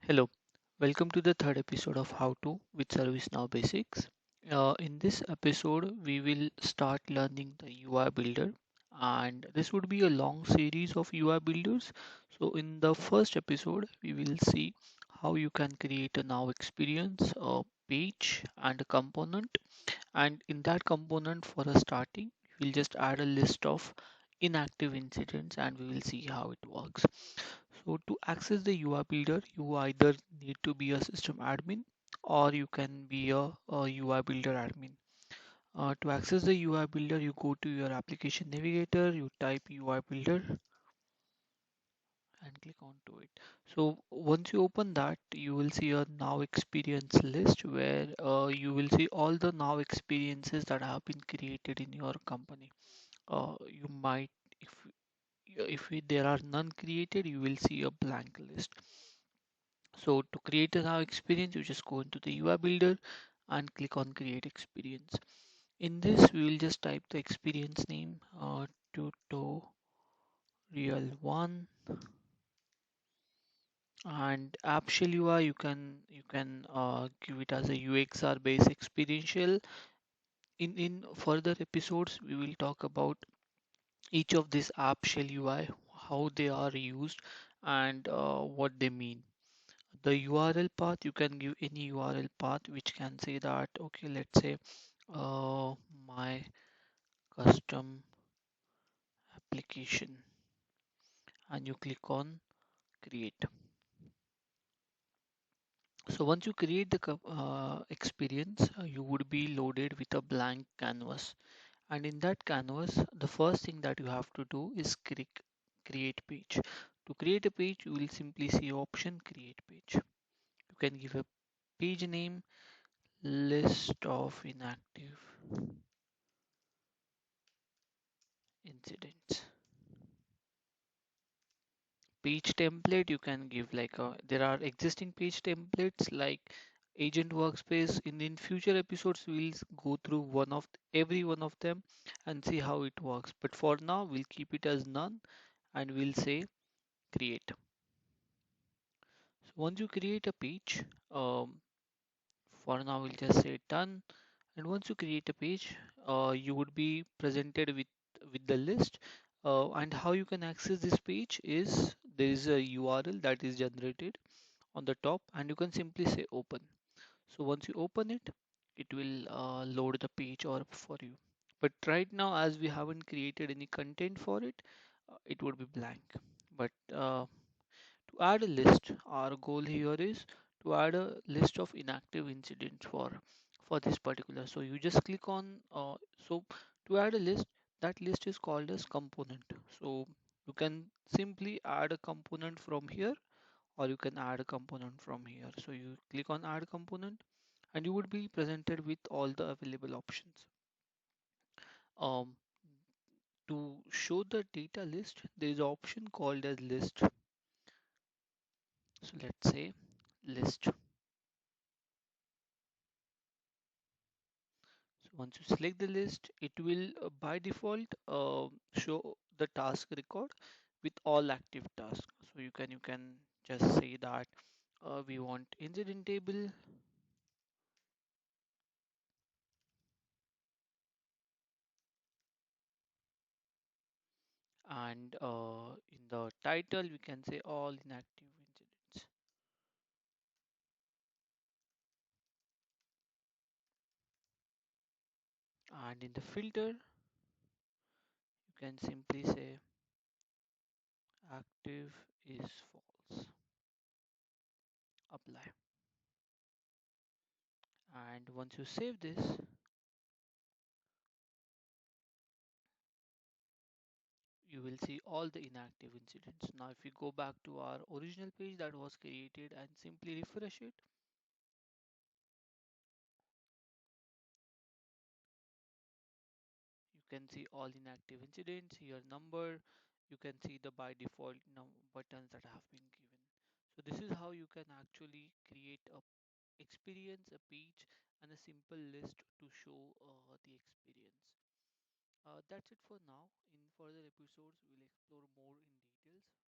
Hello, welcome to the third episode of How To with Servicenow Basics. In this episode, we will start learning the UI builder, and this would be a long series of UI builders. So, in the first episode, we will see how you can create a now experience, a page, and a component. And in that component, for a starting, we'll just add a list of inactive incidents and we will see how it works. So to access the UI builder, you either need to be a system admin or you can be a UI builder admin. To access the UI builder, you go to your application navigator, you type UI builder and click onto it. So once you open that, you will see a now experience list where you will see all the now experiences that have been created in your company. You might, if there are none created, you will see a blank list. So to create a now experience, you just go into the UI builder and click on create experience. In this, we will just type the experience name, tutorial 1, and app shell UI. You can give it as a UXR based experiential. In further episodes, we will talk about each of these app shell UI, how they are used, and what they mean. The URL path, you can give any URL path which can say that, okay, let's say my custom application, and you click on create. So once you create the experience, you would be loaded with a blank canvas, and in that canvas the first thing that you have to do is click create page. To create a page, you will simply see option create page. You can give a page name, list of inactive incidents. Page template, you can give like there are existing page templates like agent workspace. In future episodes we'll go through every one of them and see how it works, but for now we'll keep it as none and we'll say create. So once you create a page, for now we'll just say done. And once you create a page, you would be presented with the list. And how you can access this page is there is a URL that is generated on the top, and you can simply say open. So once you open it, it will load the page or for you. But right now, as we haven't created any content for it, it would be blank. But to add a list, our goal here is to add a list of inactive incidents for this particular. So you just click on so to add a list, that list is called as component. So you can simply add a component from here or you can add a component from here. So you click on add component and you would be presented with all the available options. Um, to show the data list, there is an option called as list. So let's say list. So once you select the list, it will by default show the task record with all active tasks. So you can just say that we want incident table, and in the title we can say all inactive incidents, and in the filter you can simply say active is false, apply. And once you save this, you will see all the inactive incidents. Now if we go back to our original page that was created and simply refresh it, you can see all inactive incidents here number. You can see the by default buttons that have been given. So this is how you can actually create a experience, a page, and a simple list to show the experience. That's it for now. In further episodes we'll explore more in details.